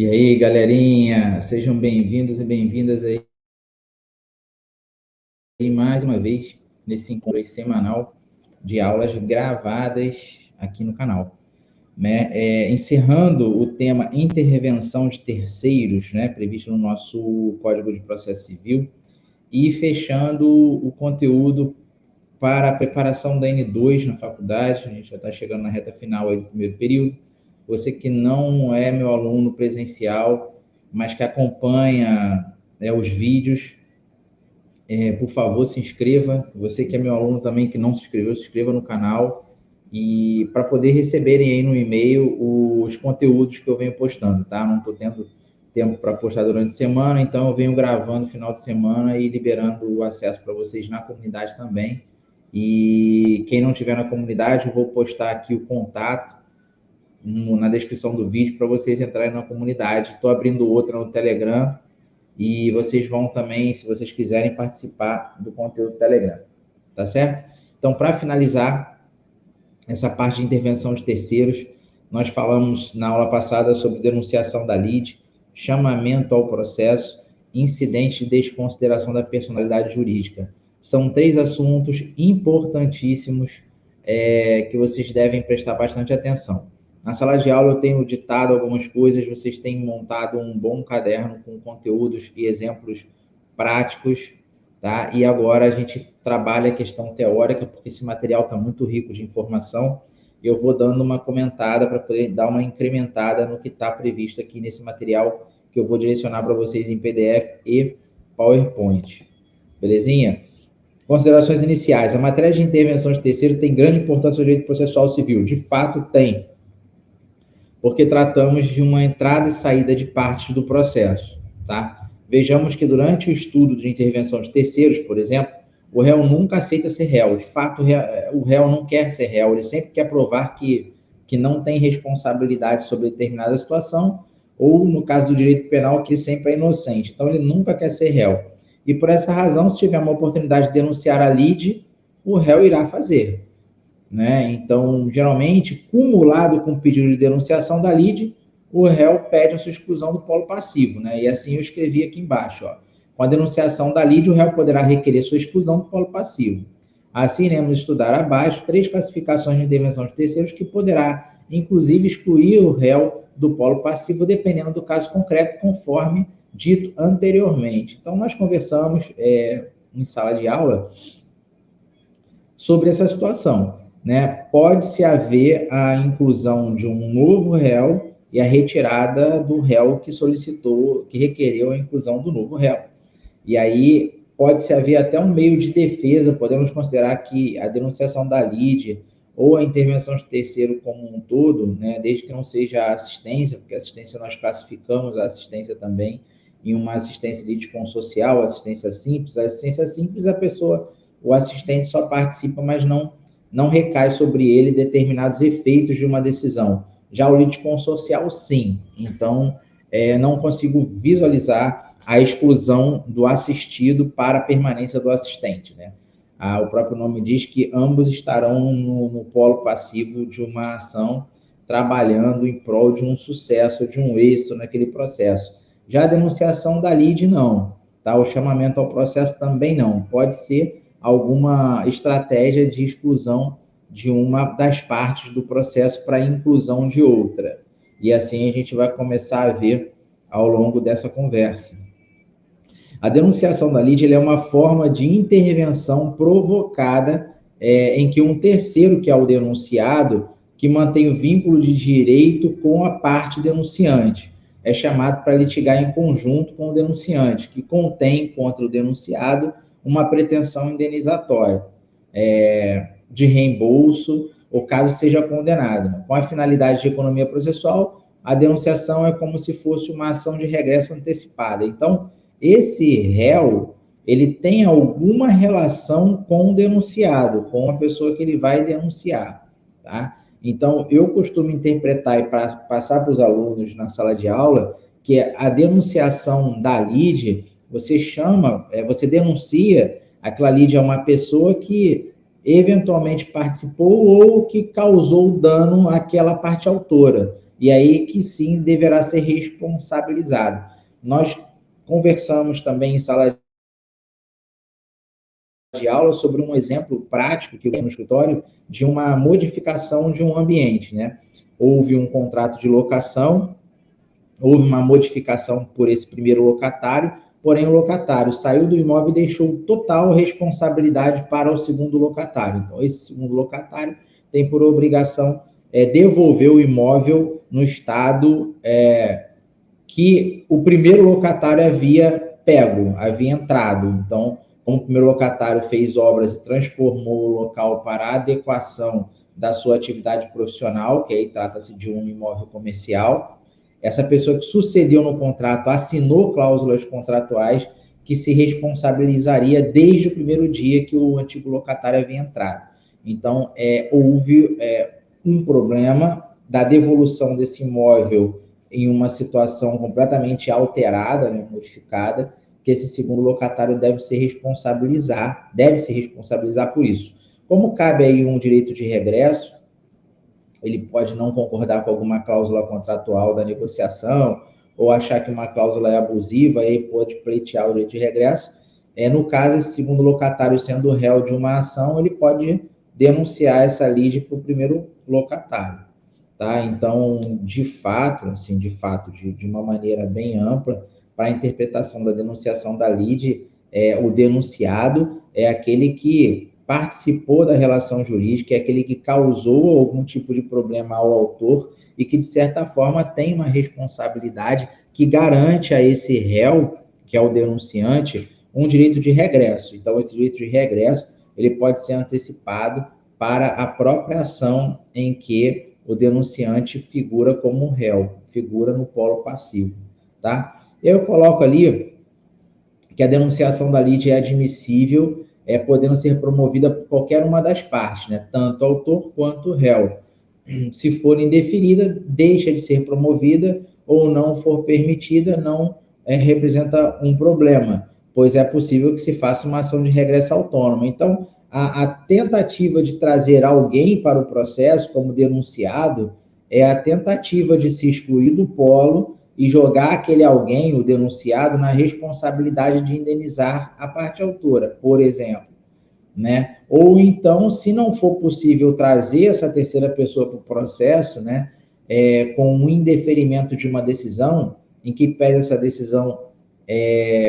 E aí, galerinha, sejam bem-vindos e bem-vindas aí mais uma vez nesse encontro semanal de aulas gravadas aqui no canal, né? Encerrando o tema intervenção de terceiros, né, previsto no nosso Código de Processo Civil, e fechando o conteúdo para a preparação da N2 na faculdade. A gente já está chegando na reta final aí do primeiro período. Você que não é meu aluno presencial, mas que acompanha os vídeos, por favor, se inscreva. Você que é meu aluno também, que não se inscreveu, se inscreva no canal, e para poder receberem aí no e-mail os conteúdos que eu venho postando, tá? Não estou tendo tempo para postar durante a semana, então eu venho gravando no final de semana e liberando o acesso para vocês na comunidade também. E quem não tiver na comunidade, eu vou postar aqui o contato na descrição do vídeo para vocês entrarem na comunidade. Estou abrindo outra no Telegram, e vocês vão também, se vocês quiserem, participar do conteúdo do Telegram, tá certo? Então, para finalizar essa parte de intervenção de terceiros, nós falamos na aula passada sobre denunciação da lide, chamamento ao processo, incidente de desconsideração da personalidade jurídica. São 3 assuntos importantíssimos que vocês devem prestar bastante atenção. Na sala de aula eu tenho ditado algumas coisas, vocês têm montado um bom caderno com conteúdos e exemplos práticos, tá? E agora a gente trabalha a questão teórica, porque esse material está muito rico de informação. Eu vou dando uma comentada para poder dar uma incrementada no que está previsto aqui nesse material, que eu vou direcionar para vocês em PDF e PowerPoint. Belezinha? Considerações iniciais. A matéria de intervenção de terceiro tem grande importância no direito processual civil. De fato, tem, porque tratamos de uma entrada e saída de partes do processo, tá? Vejamos que durante o estudo de intervenção de terceiros, por exemplo, o réu nunca aceita ser réu. De fato, o réu não quer ser réu, ele sempre quer provar que não tem responsabilidade sobre determinada situação, ou, no caso do direito penal, que sempre é inocente. Então, ele nunca quer ser réu. E, por essa razão, se tiver uma oportunidade de denunciar a lide, o réu irá fazer, né? Então, geralmente, cumulado com o pedido de denunciação da lide, o réu pede a sua exclusão do polo passivo, né? E assim eu escrevi aqui embaixo, ó. Com a denunciação da lide, o réu poderá requerer sua exclusão do polo passivo. Assim, iremos estudar abaixo 3 classificações de intervenção de terceiros que poderá, inclusive, excluir o réu do polo passivo, dependendo do caso concreto, conforme dito anteriormente. Então, nós conversamos em sala de aula sobre essa situação, né? Pode-se haver a inclusão de um novo réu e a retirada do réu que solicitou, que requereu a inclusão do novo réu. E aí pode-se haver até um meio de defesa, podemos considerar que a denunciação da lide ou a intervenção de terceiro como um todo, né, desde que não seja a assistência, porque a assistência nós classificamos a assistência também em uma assistência litisconsorcial, assistência simples. A assistência simples, o assistente só participa, mas não recai sobre ele determinados efeitos de uma decisão. Já o litisconsorcial, sim. Então, não consigo visualizar a exclusão do assistido para a permanência do assistente, né? O próprio nome diz que ambos estarão no polo passivo de uma ação, trabalhando em prol de um sucesso, de um êxito naquele processo. Já a denunciação da lide, não. Tá? O chamamento ao processo também não. Pode ser alguma estratégia de exclusão de uma das partes do processo para a inclusão de outra. E assim a gente vai começar a ver ao longo dessa conversa. A denunciação da lide é uma forma de intervenção provocada em que um terceiro, que é o denunciado, que mantém o vínculo de direito com a parte denunciante, é chamado para litigar em conjunto com o denunciante, que contém contra o denunciado uma pretensão indenizatória de reembolso, ou caso seja condenado. Com a finalidade de economia processual, a denunciação é como se fosse uma ação de regresso antecipada. Então, esse réu, ele tem alguma relação com o denunciado, com a pessoa que ele vai denunciar, tá? Então, eu costumo interpretar e passar para os alunos na sala de aula que a denunciação da lide, você denuncia aquela lide a uma pessoa que eventualmente participou ou que causou dano àquela parte autora. e aí que sim deverá ser responsabilizado. Nós conversamos também em sala de aula sobre um exemplo prático que eu tenho no escritório de uma modificação de um ambiente, né? Houve um contrato de locação, houve uma modificação por esse primeiro locatário, porém o locatário saiu do imóvel e deixou total responsabilidade para o segundo locatário. Então, esse segundo locatário tem por obrigação devolver o imóvel no estado que o primeiro locatário havia pego, havia entrado. Então, como o primeiro locatário fez obras e transformou o local para adequação da sua atividade profissional, que aí trata-se de um imóvel comercial, essa pessoa que sucedeu no contrato assinou cláusulas contratuais que se responsabilizaria desde o primeiro dia que o antigo locatário havia entrado. Então, houve um problema da devolução desse imóvel em uma situação completamente alterada, né, modificada, que esse segundo locatário deve se responsabilizar por isso. Como cabe aí um direito de regresso, ele pode não concordar com alguma cláusula contratual da negociação, ou achar que uma cláusula é abusiva, aí pode pleitear o direito de regresso. No caso, esse segundo locatário sendo réu de uma ação, ele pode denunciar essa lide para o primeiro locatário. Tá? Então, de fato, de uma maneira bem ampla, para a interpretação da denunciação da lide, o denunciado é aquele que participou da relação jurídica, é aquele que causou algum tipo de problema ao autor e que, de certa forma, tem uma responsabilidade que garante a esse réu, que é o denunciante, um direito de regresso. Então, esse direito de regresso ele pode ser antecipado para a própria ação em que o denunciante figura como réu, figura no polo passivo, tá? Eu coloco ali que a denunciação da lide é admissível, podendo ser promovida por qualquer uma das partes, né? Tanto autor quanto réu. Se for indeferida, deixa de ser promovida ou não for permitida, não representa um problema, pois é possível que se faça uma ação de regresso autônoma. Então, a tentativa de trazer alguém para o processo como denunciado é a tentativa de se excluir do polo e jogar aquele alguém, o denunciado, na responsabilidade de indenizar a parte autora, por exemplo, né? Ou então, se não for possível trazer essa terceira pessoa para o processo, né, com um indeferimento de uma decisão, em que pese essa decisão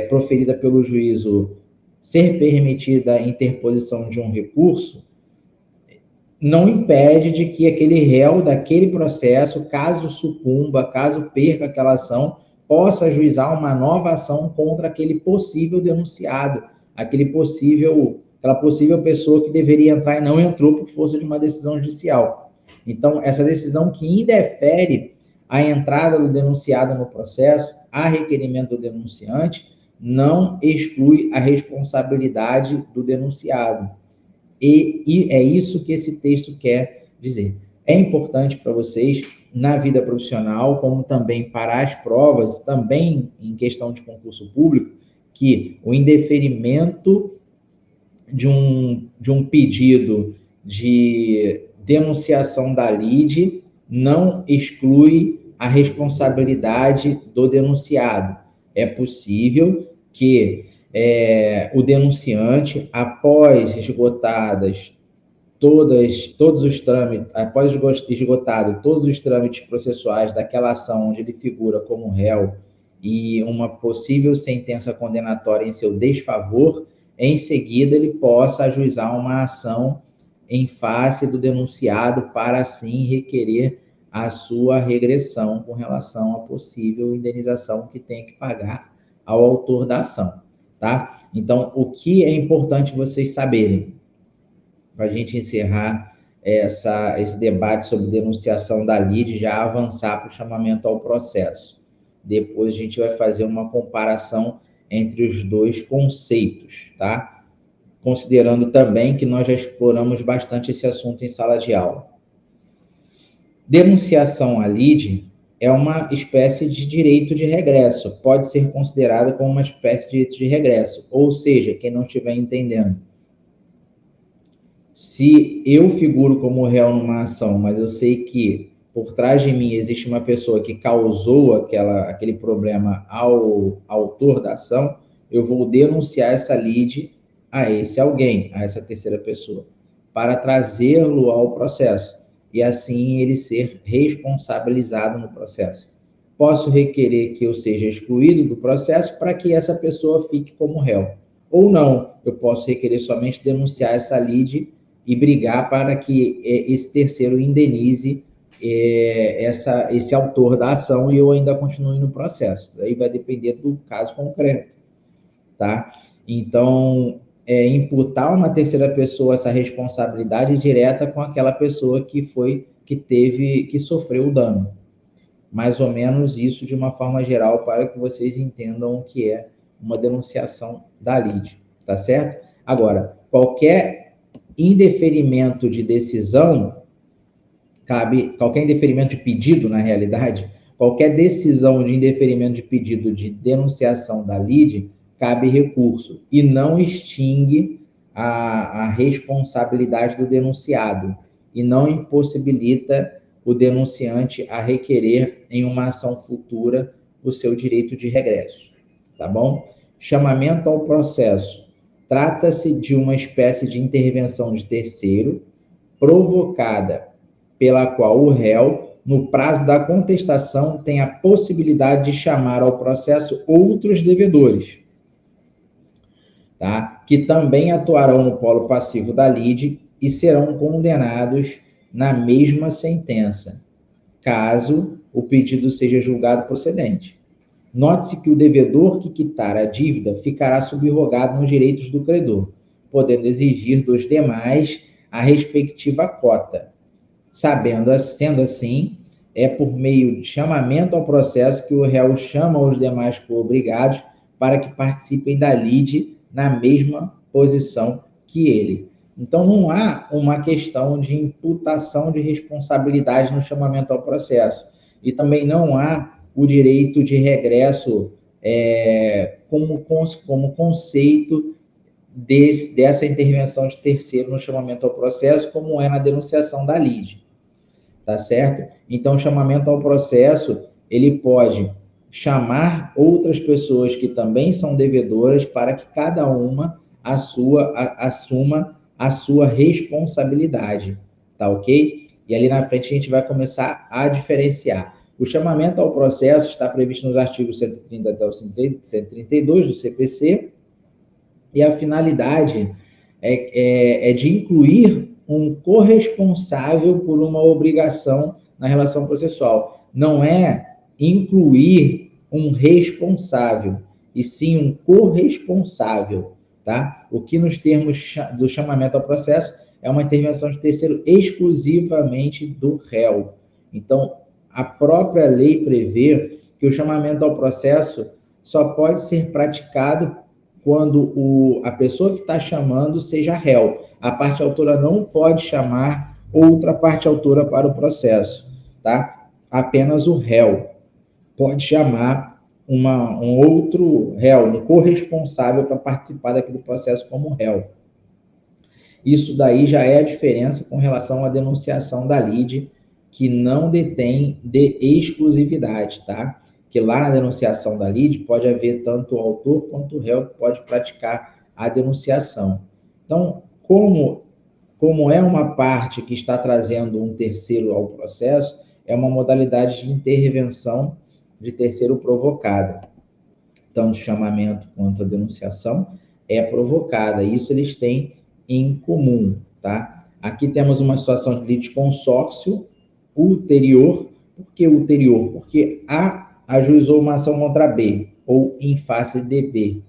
proferida pelo juízo ser permitida a interposição de um recurso, não impede de que aquele réu daquele processo, caso sucumba, caso perca aquela ação, possa ajuizar uma nova ação contra aquele possível denunciado, aquela possível pessoa que deveria entrar e não entrou por força de uma decisão judicial. Então, essa decisão que indefere a entrada do denunciado no processo, a requerimento do denunciante, não exclui a responsabilidade do denunciado. E é isso que esse texto quer dizer. É importante para vocês, na vida profissional, como também para as provas, também em questão de concurso público, que o indeferimento de um pedido de denunciação da lide não exclui a responsabilidade do denunciado. É possível que o denunciante, após esgotados todos os trâmites processuais daquela ação onde ele figura como réu e uma possível sentença condenatória em seu desfavor, em seguida ele possa ajuizar uma ação em face do denunciado para assim requerer a sua regressão com relação à possível indenização que tem que pagar ao autor da ação. Tá? Então, o que é importante vocês saberem, para a gente encerrar esse debate sobre denunciação da lide, já avançar para o chamamento ao processo. Depois a gente vai fazer uma comparação entre os dois conceitos, tá? Considerando também que nós já exploramos bastante esse assunto em sala de aula. Denunciação à lide é uma espécie de direito de regresso, pode ser considerada como uma espécie de direito de regresso, ou seja, quem não estiver entendendo, se eu figuro como réu numa ação, mas eu sei que por trás de mim existe uma pessoa que causou aquele problema ao autor da ação, eu vou denunciar essa lead a esse alguém, a essa terceira pessoa, para trazê-lo ao processo e assim ele ser responsabilizado no processo. Posso requerer que eu seja excluído do processo para que essa pessoa fique como réu. Ou não, eu posso requerer somente denunciar essa lead e brigar para que esse terceiro indenize esse autor da ação e eu ainda continue no processo. Aí vai depender do caso concreto, tá? Então, imputar uma terceira pessoa essa responsabilidade direta com aquela pessoa que sofreu o dano. Mais ou menos isso de uma forma geral para que vocês entendam o que é uma denunciação da lead, tá certo? Agora, qualquer indeferimento de decisão, qualquer indeferimento de pedido, na realidade, qualquer decisão de indeferimento de pedido de denunciação da lead, cabe recurso e não extingue a responsabilidade do denunciado e não impossibilita o denunciante a requerer em uma ação futura o seu direito de regresso, tá bom? Chamamento ao processo. Trata-se de uma espécie de intervenção de terceiro provocada pela qual o réu, no prazo da contestação, tem a possibilidade de chamar ao processo outros devedores, tá? Que também atuarão no polo passivo da lide e serão condenados na mesma sentença, caso o pedido seja julgado procedente. Note-se que o devedor que quitar a dívida ficará subrogado nos direitos do credor, podendo exigir dos demais a respectiva cota. Sendo assim, é por meio de chamamento ao processo que o réu chama os demais coobrigados para que participem da lide na mesma posição que ele. Então, não há uma questão de imputação de responsabilidade no chamamento ao processo. E também não há o direito de regresso como conceito dessa intervenção de terceiro no chamamento ao processo, como é na denunciação da lide, tá certo? Então, o chamamento ao processo, ele pode chamar outras pessoas que também são devedoras para que cada uma assuma a sua responsabilidade, tá ok? E ali na frente a gente vai começar a diferenciar. O chamamento ao processo está previsto nos artigos 130 até o 132 do CPC, e a finalidade é de incluir um corresponsável por uma obrigação na relação processual. Não é incluir um responsável, e sim um corresponsável, tá? O que nos termos do chamamento ao processo é uma intervenção de terceiro exclusivamente do réu. Então, a própria lei prevê que o chamamento ao processo só pode ser praticado quando a pessoa que está chamando seja réu. A parte autora não pode chamar outra parte autora para o processo, tá? Apenas o réu pode chamar um outro réu, um corresponsável para participar daquele processo como réu. Isso daí já é a diferença com relação à denunciação da lide, que não detém de exclusividade, tá? Que lá na denunciação da lide pode haver tanto o autor quanto o réu que pode praticar a denunciação. Então, como é uma parte que está trazendo um terceiro ao processo, é uma modalidade de intervenção de terceiro provocada. Tanto o chamamento quanto a denunciação é provocada. Isso eles têm em comum, tá? Aqui temos uma situação de litisconsórcio ulterior. Por que ulterior? Porque A ajuizou uma ação contra B, ou em face de B.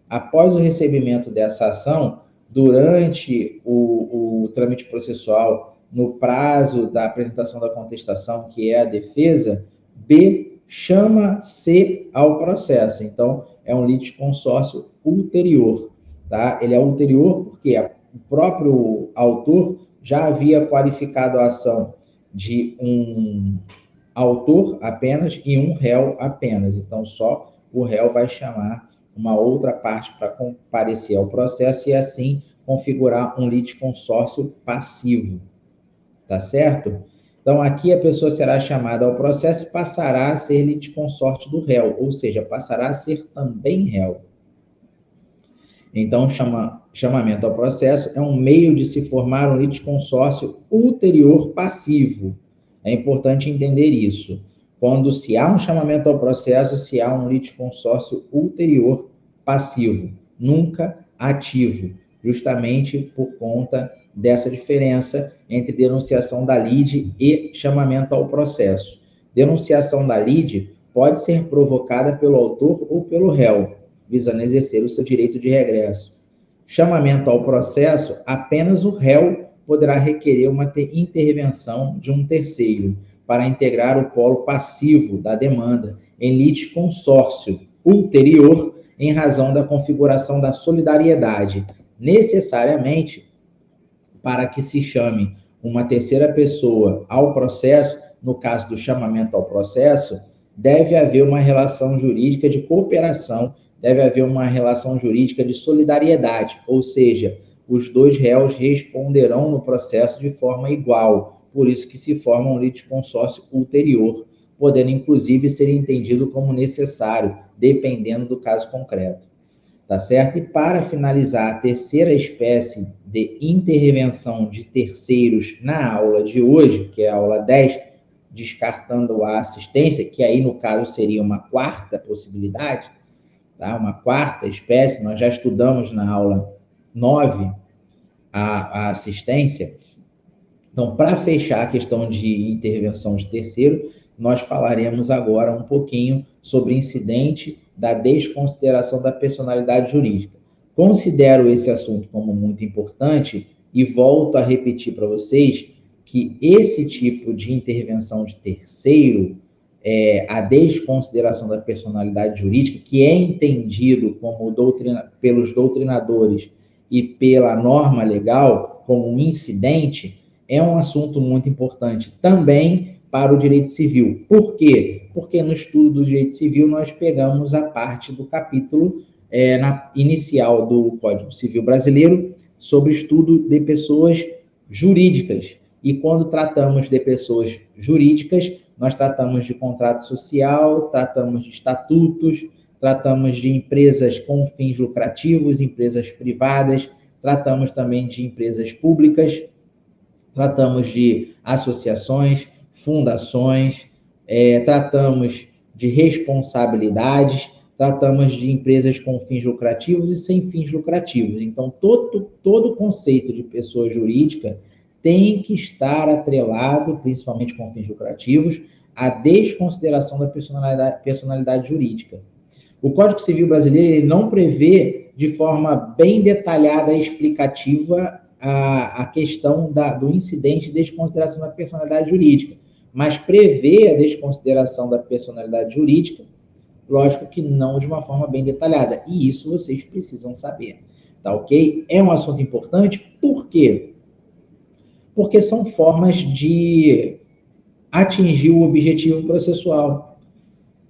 Após o recebimento dessa ação, durante o trâmite processual, no prazo da apresentação da contestação, que é a defesa, B chama C ao processo. Então, é um litisconsórcio ulterior, tá? Ele é ulterior porque o próprio autor já havia qualificado a ação de um autor apenas e um réu apenas. Então, só o réu vai chamar uma outra parte para comparecer ao processo e, assim, configurar um litisconsórcio passivo. Tá certo? Então, aqui a pessoa será chamada ao processo e passará a ser litisconsorte do réu, ou seja, passará a ser também réu. Então, chamamento ao processo é um meio de se formar um litisconsórcio ulterior passivo. É importante entender isso. Quando se há um chamamento ao processo, se há um litisconsórcio ulterior passivo, nunca ativo, justamente por conta dessa diferença entre denunciação da lide e chamamento ao processo. Denunciação da lide pode ser provocada pelo autor ou pelo réu, visando exercer o seu direito de regresso. Chamamento ao processo, apenas o réu poderá requerer uma intervenção de um terceiro para integrar o polo passivo da demanda em litisconsórcio ulterior em razão da configuração da solidariedade. Necessariamente, para que se chame uma terceira pessoa ao processo, no caso do chamamento ao processo, deve haver uma relação jurídica de cooperação, deve haver uma relação jurídica de solidariedade, ou seja, os dois réus responderão no processo de forma igual, por isso que se forma um litisconsórcio ulterior, podendo inclusive ser entendido como necessário, dependendo do caso concreto. Tá certo? E para finalizar, a terceira espécie de intervenção de terceiros na aula de hoje, que é a aula 10, descartando a assistência, que aí no caso seria uma quarta possibilidade, tá? Uma quarta espécie, nós já estudamos na aula 9 a assistência. Então, para fechar a questão de intervenção de terceiro, nós falaremos agora um pouquinho sobre incidente da desconsideração da personalidade jurídica. Considero esse assunto como muito importante e volto a repetir para vocês que esse tipo de intervenção de terceiro, a desconsideração da personalidade jurídica, que é entendido como pelos doutrinadores e pela norma legal como um incidente, é um assunto muito importante também para o direito civil. Por quê? Porque no estudo do direito civil nós pegamos a parte do capítulo inicial do Código Civil Brasileiro sobre estudo de pessoas jurídicas. E quando tratamos de pessoas jurídicas, nós tratamos de contrato social, tratamos de estatutos, tratamos de empresas com fins lucrativos, empresas privadas, tratamos também de empresas públicas, tratamos de associações, fundações, tratamos de responsabilidades, tratamos de empresas com fins lucrativos e sem fins lucrativos. Então, todo conceito de pessoa jurídica tem que estar atrelado, principalmente com fins lucrativos, à desconsideração da personalidade jurídica. O Código Civil Brasileiro ele não prevê de forma bem detalhada e explicativa a questão do incidente de desconsideração da personalidade jurídica, mas prevê a desconsideração da personalidade jurídica, lógico que não de uma forma bem detalhada, e isso vocês precisam saber, tá ok? É um assunto importante, por quê? Porque são formas de atingir o objetivo processual.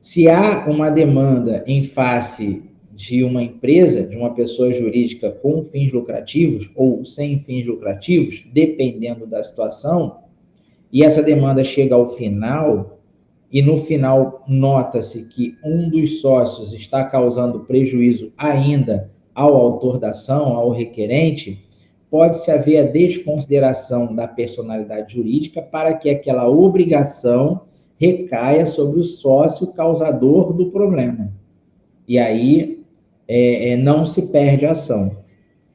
Se há uma demanda em face de uma empresa, de uma pessoa jurídica com fins lucrativos ou sem fins lucrativos, dependendo da situação, e essa demanda chega ao final, e no final nota-se que um dos sócios está causando prejuízo ainda ao autor da ação, ao requerente, pode-se haver a desconsideração da personalidade jurídica para que aquela obrigação recaia sobre o sócio causador do problema. E aí não se perde a ação,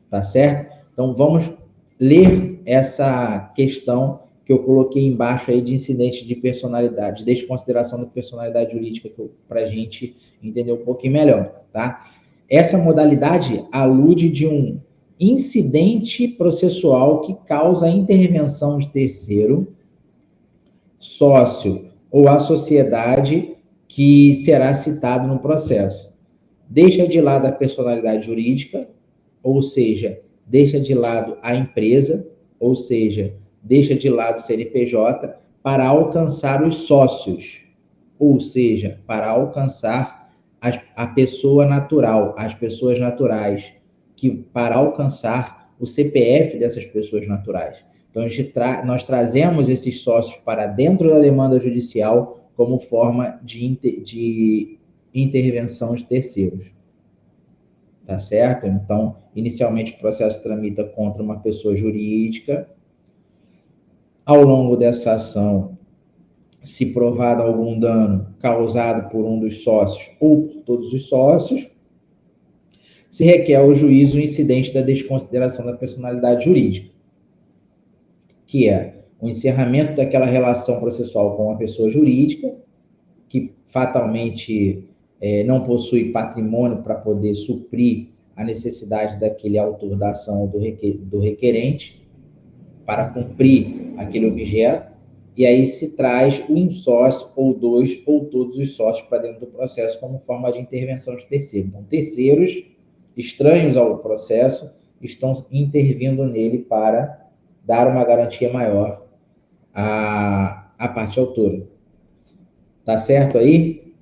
tá certo? Então vamos ler essa questão que eu coloquei embaixo aí de incidente de personalidade, desconsideração da personalidade jurídica, para a gente entender um pouquinho melhor, tá? Essa modalidade alude de um incidente processual que causa a intervenção de terceiro, sócio ou a sociedade que será citado no processo. Deixa de lado a personalidade jurídica, ou seja, deixa de lado a empresa, ou seja, deixa de lado o CNPJ, para alcançar os sócios, ou seja, para alcançar a pessoa natural, as pessoas naturais, para alcançar o CPF dessas pessoas naturais. Então, nós trazemos esses sócios para dentro da demanda judicial como forma de intervenção de terceiros. Tá certo? Então, inicialmente o processo tramita contra uma pessoa jurídica. Ao longo dessa ação, se provado algum dano causado por um dos sócios ou por todos os sócios, se requer ao juiz o incidente da desconsideração da personalidade jurídica, que é o encerramento daquela relação processual com a pessoa jurídica, que fatalmente não possui patrimônio para poder suprir a necessidade daquele autor da ação ou do requerente para cumprir aquele objeto, e aí se traz um sócio ou dois ou todos os sócios para dentro do processo como forma de intervenção de terceiro. Então, terceiros estranhos ao processo estão intervindo nele para dar uma garantia maior à parte autora. Tá certo aí?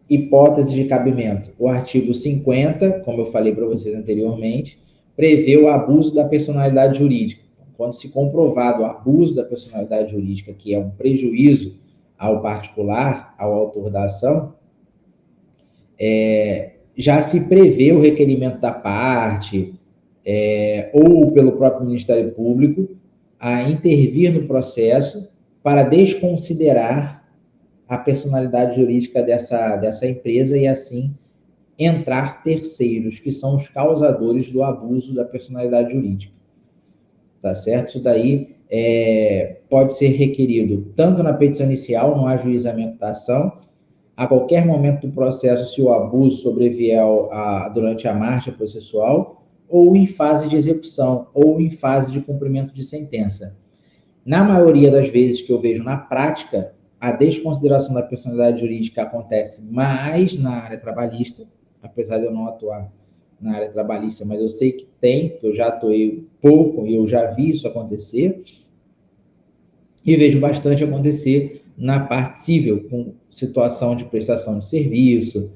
Hipótese de cabimento. O artigo 50, como eu falei para vocês anteriormente, prevê o abuso da personalidade jurídica. Quando se comprovado o abuso da personalidade jurídica, que é um prejuízo ao particular, ao autor da ação, já se prevê o requerimento da parte, ou pelo próprio Ministério Público, a intervir no processo para desconsiderar a personalidade jurídica dessa empresa e, assim, entrar terceiros, que são os causadores do abuso da personalidade jurídica. Tá certo? Isso daí pode ser requerido tanto na petição inicial, no ajuizamento da ação, a qualquer momento do processo, se o abuso sobrevier durante a marcha processual, ou em fase de execução, ou em fase de cumprimento de sentença. Na maioria das vezes que eu vejo na prática, a desconsideração da personalidade jurídica acontece mais na área trabalhista, apesar de eu não atuar na área trabalhista, mas eu sei que tem, que eu já atuei pouco e eu já vi isso acontecer, e vejo bastante acontecer na parte civil, com situação de prestação de serviço,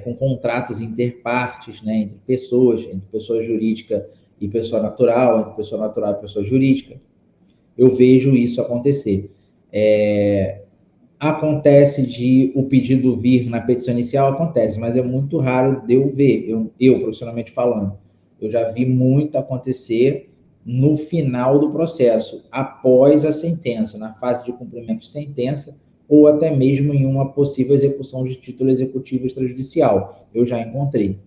com contratos interpartes, né, entre pessoa jurídica e pessoa natural, entre pessoa natural e pessoa jurídica. Eu vejo isso acontecer. Acontece de o pedido vir na petição inicial, acontece, mas é muito raro de eu ver, eu profissionalmente falando. Eu já vi muito acontecer no final do processo, após a sentença, na fase de cumprimento de sentença, ou até mesmo em uma possível execução de título executivo extrajudicial. Eu já encontrei,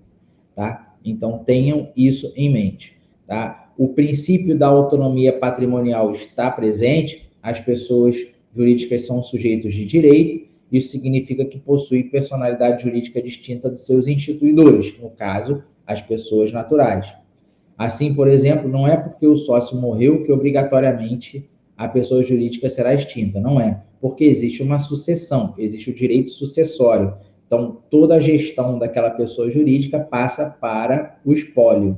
tá? Então, tenham isso em mente, tá? O princípio da autonomia patrimonial está presente, as pessoas jurídicas são sujeitos de direito, isso significa que possuem personalidade jurídica distinta dos seus instituidores, no caso, as pessoas naturais. Assim, por exemplo, não é porque o sócio morreu que obrigatoriamente a pessoa jurídica será extinta, não é, porque existe uma sucessão, existe o direito sucessório. Então, toda a gestão daquela pessoa jurídica passa para o espólio.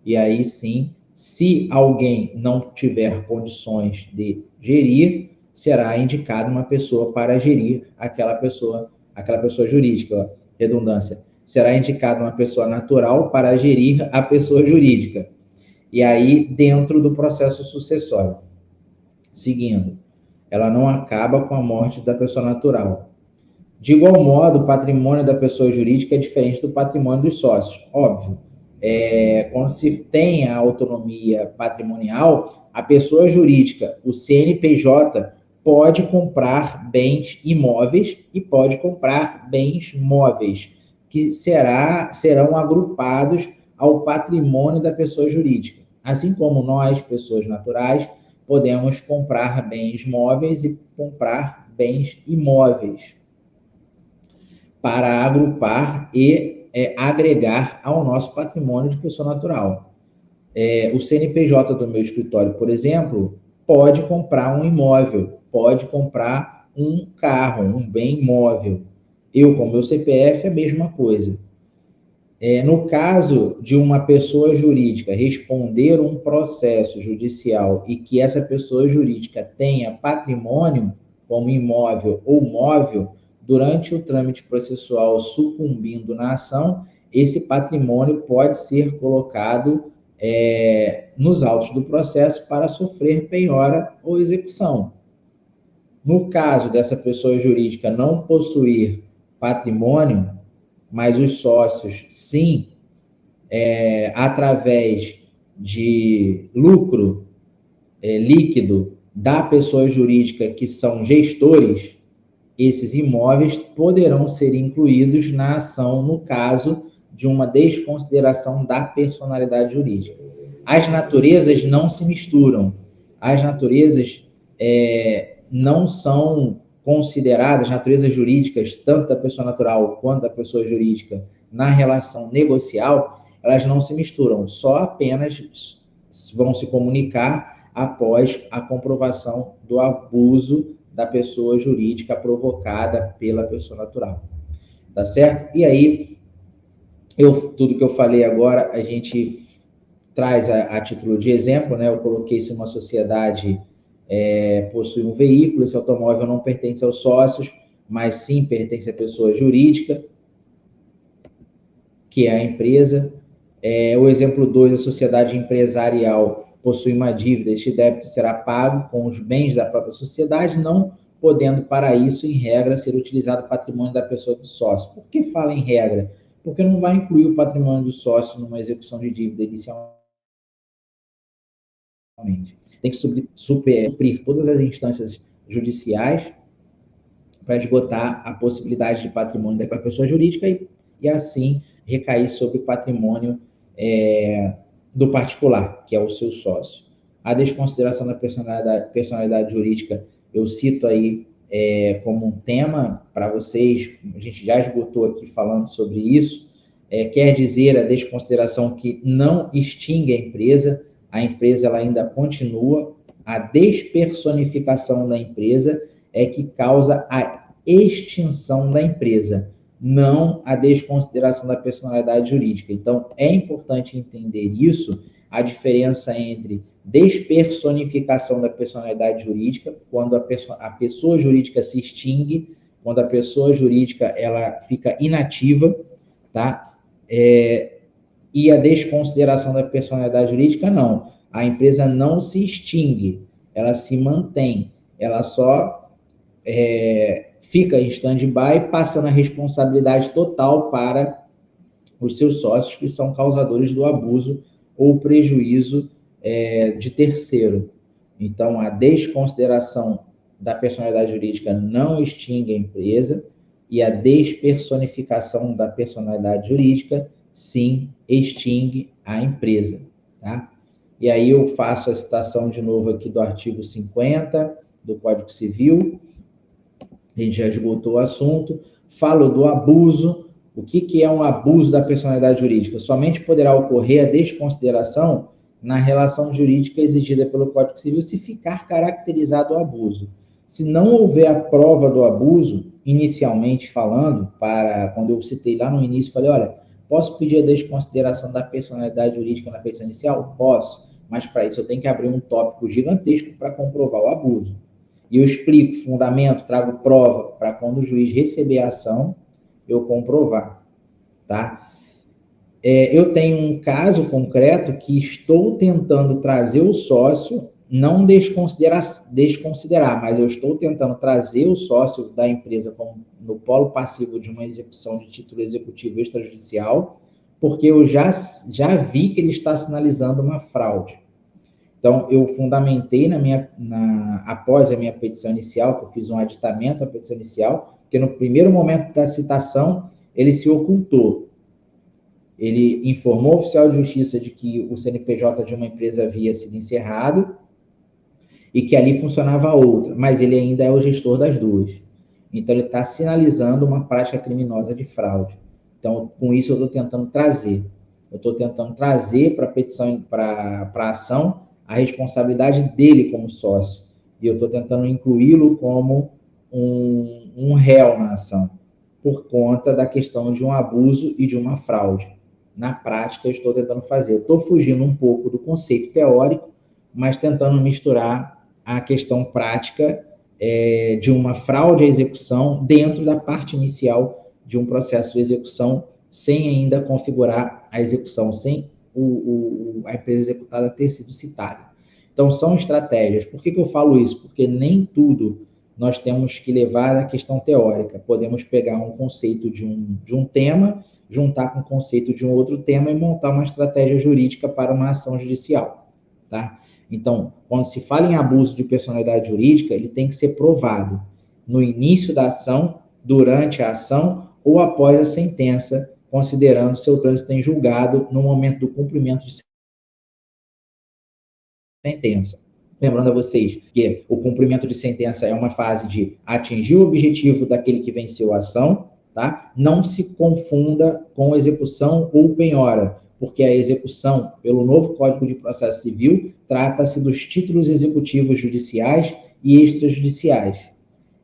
E aí sim, se alguém não tiver condições de gerir, será indicada uma pessoa para gerir aquela pessoa jurídica, redundância. Será indicada uma pessoa natural para gerir a pessoa jurídica. E aí, dentro do processo sucessório. Seguindo, ela não acaba com a morte da pessoa natural. De igual modo, o patrimônio da pessoa jurídica é diferente do patrimônio dos sócios. Óbvio, quando se tem a autonomia patrimonial, a pessoa jurídica, o CNPJ, pode comprar bens imóveis e pode comprar bens móveis, que serão agrupados ao patrimônio da pessoa jurídica. Assim como nós, pessoas naturais, podemos comprar bens móveis e comprar bens imóveis para agrupar e agregar ao nosso patrimônio de pessoa natural. O CNPJ do meu escritório, por exemplo, pode comprar um imóvel, pode comprar um carro, um bem imóvel. Eu, com meu CPF, é a mesma coisa. No caso de uma pessoa jurídica responder um processo judicial e que essa pessoa jurídica tenha patrimônio, como imóvel ou móvel, durante o trâmite processual sucumbindo na ação, esse patrimônio pode ser colocado nos autos do processo para sofrer penhora ou execução. No caso dessa pessoa jurídica não possuir patrimônio, mas os sócios, sim, através de lucro líquido da pessoa jurídica, que são gestores, esses imóveis poderão ser incluídos na ação no caso de uma desconsideração da personalidade jurídica. As naturezas não se misturam. As naturezas não são consideradas, naturezas jurídicas, tanto da pessoa natural quanto da pessoa jurídica, na relação negocial, elas não se misturam, só apenas vão se comunicar após a comprovação do abuso da pessoa jurídica provocada pela pessoa natural. Tá certo? E aí, tudo que eu falei agora, a gente traz a título de exemplo, né? Eu coloquei se uma sociedade possui um veículo, esse automóvel não pertence aos sócios, mas sim pertence à pessoa jurídica, que é a empresa. O exemplo 2, a sociedade empresarial possui uma dívida, este débito será pago com os bens da própria sociedade, não podendo para isso, em regra, ser utilizado o patrimônio da pessoa do sócio. Por que fala em regra? Porque não vai incluir o patrimônio do sócio numa execução de dívida inicialmente. Tem que suprir todas as instâncias judiciais para esgotar a possibilidade de patrimônio da pessoa jurídica e assim recair sobre o patrimônio do particular, que é o seu sócio. A desconsideração da personalidade jurídica, eu cito aí como um tema para vocês, a gente já esgotou aqui falando sobre isso, quer dizer a desconsideração que não extingue a empresa ela ainda continua, a despersonificação da empresa é que causa a extinção da empresa, não a desconsideração da personalidade jurídica. Então, é importante entender isso, a diferença entre despersonificação da personalidade jurídica, quando a pessoa jurídica se extingue, quando a pessoa jurídica ela fica inativa, tá? E a desconsideração da personalidade jurídica, não. A empresa não se extingue, ela se mantém, ela só fica em stand-by, passando a responsabilidade total para os seus sócios, que são causadores do abuso ou prejuízo de terceiro. Então, a desconsideração da personalidade jurídica não extingue a empresa e a despersonificação da personalidade jurídica, sim, extingue a empresa, tá? E aí eu faço a citação de novo aqui do artigo 50 do Código Civil, a gente já esgotou o assunto, falo do abuso. O que é um abuso da personalidade jurídica? Somente poderá ocorrer a desconsideração na relação jurídica exigida pelo Código Civil se ficar caracterizado o abuso. Se não houver a prova do abuso, inicialmente falando, quando eu citei lá no início, falei, olha, posso pedir a desconsideração da personalidade jurídica na petição inicial? Posso, mas para isso eu tenho que abrir um tópico gigantesco para comprovar o abuso. E eu explico, fundamento, trago prova para quando o juiz receber a ação, eu comprovar, tá? Eu tenho um caso concreto que estou tentando trazer o sócio, não desconsiderar, mas eu estou tentando trazer o sócio da empresa como no polo passivo de uma execução de título executivo extrajudicial, porque eu já vi que ele está sinalizando uma fraude. Então, eu fundamentei após a minha petição inicial, que eu fiz um aditamento à petição inicial, porque no primeiro momento da citação, ele se ocultou. Ele informou o oficial de justiça de que o CNPJ de uma empresa havia sido encerrado e que ali funcionava outra, mas ele ainda é o gestor das duas. Então, ele está sinalizando uma prática criminosa de fraude. Então, com isso, eu estou tentando trazer. Para a petição, para a ação, a responsabilidade dele como sócio. E eu estou tentando incluí-lo como um réu na ação, por conta da questão de um abuso e de uma fraude. Na prática, eu estou tentando fazer. Eu estou fugindo um pouco do conceito teórico, mas tentando misturar a questão prática de uma fraude à execução dentro da parte inicial de um processo de execução, sem ainda configurar a execução, sem a empresa executada ter sido citada. Então, são estratégias. Por que eu falo isso? Porque nem tudo nós temos que levar à questão teórica. Podemos pegar um conceito de um tema, juntar com o conceito de um outro tema e montar uma estratégia jurídica para uma ação judicial, tá? Então, quando se fala em abuso de personalidade jurídica, ele tem que ser provado no início da ação, durante a ação ou após a sentença, considerando seu trânsito em julgado no momento do cumprimento de sentença. Lembrando a vocês que o cumprimento de sentença é uma fase de atingir o objetivo daquele que venceu a ação, tá? Não se confunda com execução ou penhora, porque a execução, pelo novo Código de Processo Civil, trata-se dos títulos executivos judiciais e extrajudiciais.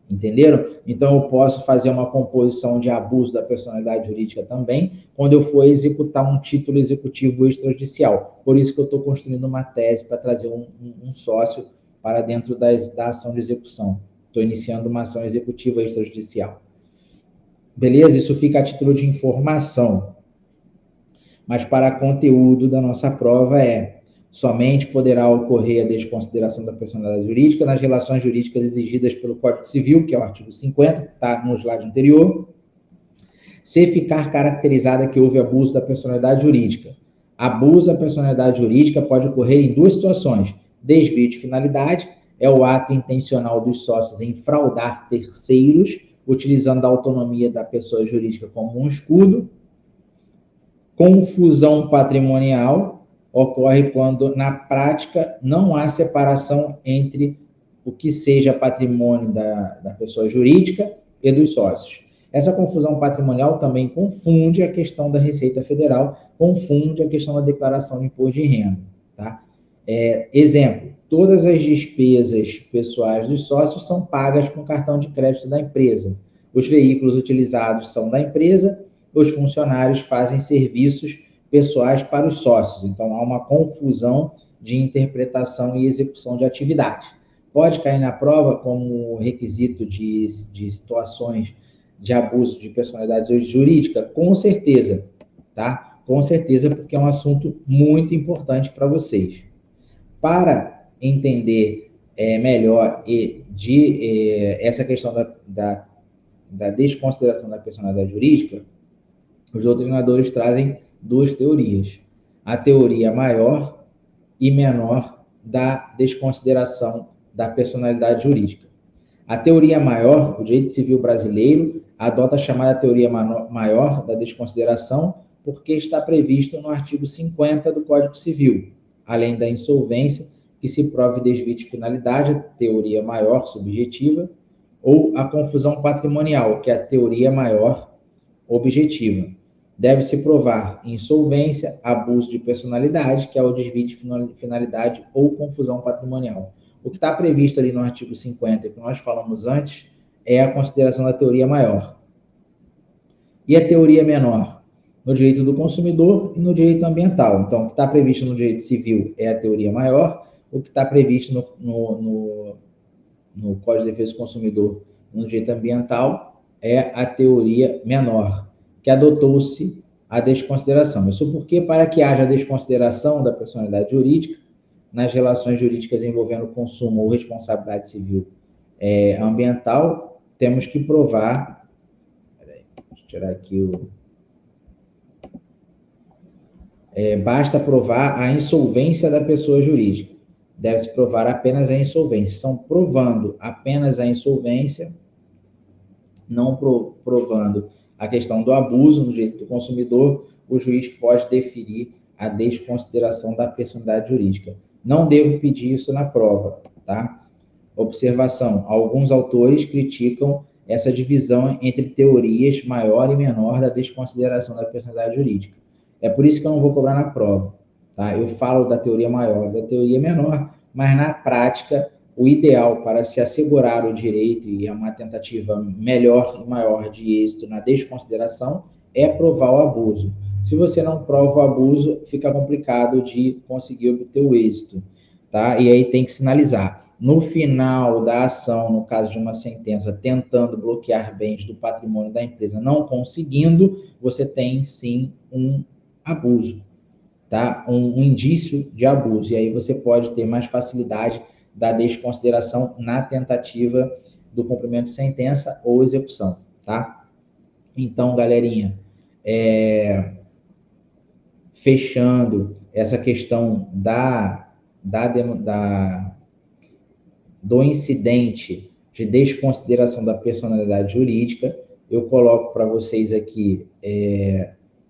Entenderam? Então, eu posso fazer uma composição de abuso da personalidade jurídica também, quando eu for executar um título executivo extrajudicial. Por isso que eu estou construindo uma tese para trazer um sócio para dentro da ação de execução. Estou iniciando uma ação executiva extrajudicial. Beleza? Isso fica a título de informação. Mas para conteúdo da nossa prova somente poderá ocorrer a desconsideração da personalidade jurídica nas relações jurídicas exigidas pelo Código Civil, que é o artigo 50, está no slide anterior, se ficar caracterizada que houve abuso da personalidade jurídica. Abuso da personalidade jurídica pode ocorrer em duas situações. Desvio de finalidade é o ato intencional dos sócios em fraudar terceiros, utilizando a autonomia da pessoa jurídica como um escudo. Confusão patrimonial ocorre quando, na prática, não há separação entre o que seja patrimônio da pessoa jurídica e dos sócios. Essa confusão patrimonial também confunde a questão da Receita Federal, confunde a questão da declaração de imposto de renda. Tá? Exemplo, todas as despesas pessoais dos sócios são pagas com cartão de crédito da empresa. Os veículos utilizados são da empresa, os funcionários fazem serviços pessoais para os sócios. Então, há uma confusão de interpretação e execução de atividade. Pode cair na prova como requisito de situações de abuso de personalidade jurídica? Com certeza, tá? Com certeza, porque é um assunto muito importante para vocês. Para entender melhor essa questão da desconsideração da personalidade jurídica, os doutrinadores trazem duas teorias. A teoria maior e menor da desconsideração da personalidade jurídica. A teoria maior, o direito civil brasileiro, adota a chamada teoria maior da desconsideração porque está previsto no artigo 50 do Código Civil, além da insolvência, que se prove desvio de finalidade, a teoria maior subjetiva, ou a confusão patrimonial, que é a teoria maior objetiva. Deve-se provar insolvência, abuso de personalidade, que é o desvio de finalidade ou confusão patrimonial. O que está previsto ali no artigo 50, que nós falamos antes, é a consideração da teoria maior. E a teoria menor? No direito do consumidor e no direito ambiental. Então, o que está previsto no direito civil é a teoria maior, o que está previsto no Código de Defesa do Consumidor no direito ambiental é a teoria menor, que adotou-se a desconsideração. Isso porque, para que haja desconsideração da personalidade jurídica, nas relações jurídicas envolvendo consumo ou responsabilidade civil ambiental, temos que provar... Deixa eu tirar aqui basta provar a insolvência da pessoa jurídica. Deve-se provar apenas a insolvência. São provando apenas a insolvência, não provando a questão do abuso no direito do consumidor, o juiz pode deferir a desconsideração da personalidade jurídica. Não devo pedir isso na prova, tá? Observação: alguns autores criticam essa divisão entre teorias maior e menor da desconsideração da personalidade jurídica. É por isso que eu não vou cobrar na prova, tá? Eu falo da teoria maior, da teoria menor, mas na prática, o ideal para se assegurar o direito, e é uma tentativa melhor e maior de êxito na desconsideração, é provar o abuso. Se você não prova o abuso, fica complicado de conseguir obter o êxito, tá? E aí tem que sinalizar. No final da ação, no caso de uma sentença, tentando bloquear bens do patrimônio da empresa, não conseguindo, você tem sim um abuso, tá? Um indício de abuso, e aí você pode ter mais facilidade da desconsideração na tentativa do cumprimento de sentença ou execução, tá? Então, galerinha, fechando essa questão do incidente de desconsideração da personalidade jurídica, eu coloco para vocês aqui,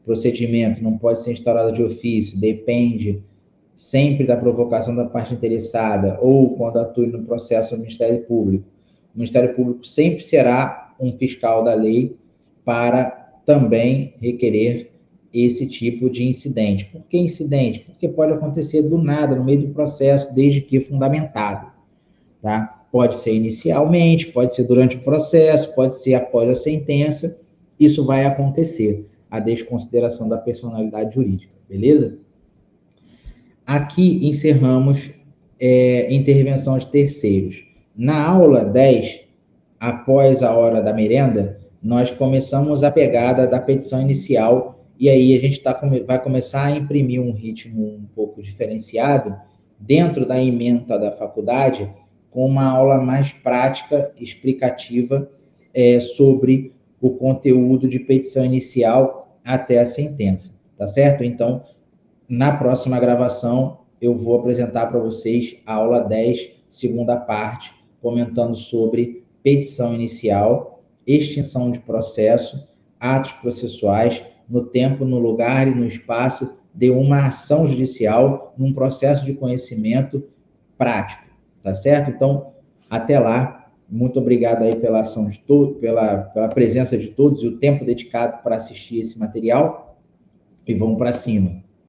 procedimento não pode ser instaurado de ofício, depende sempre da provocação da parte interessada ou quando atue no processo do Ministério Público. O Ministério Público sempre será um fiscal da lei para também requerer esse tipo de incidente. Por que incidente? Porque pode acontecer do nada, no meio do processo, desde que fundamentado, tá? Pode ser inicialmente, pode ser durante o processo, pode ser após a sentença, isso vai acontecer, a desconsideração da personalidade jurídica, beleza? Aqui encerramos intervenção de terceiros. Na aula 10, após a hora da merenda, nós começamos a pegada da petição inicial e aí a gente vai começar a imprimir um ritmo um pouco diferenciado dentro da ementa da faculdade, com uma aula mais prática, explicativa, sobre o conteúdo de petição inicial até a sentença, tá certo? Então, na próxima gravação, eu vou apresentar para vocês a aula 10, segunda parte, comentando sobre petição inicial, extinção de processo, atos processuais, no tempo, no lugar e no espaço de uma ação judicial num processo de conhecimento prático, tá certo? Então, até lá, muito obrigado aí pela ação de todos, pela presença de todos e o tempo dedicado para assistir esse material, e vamos para cima.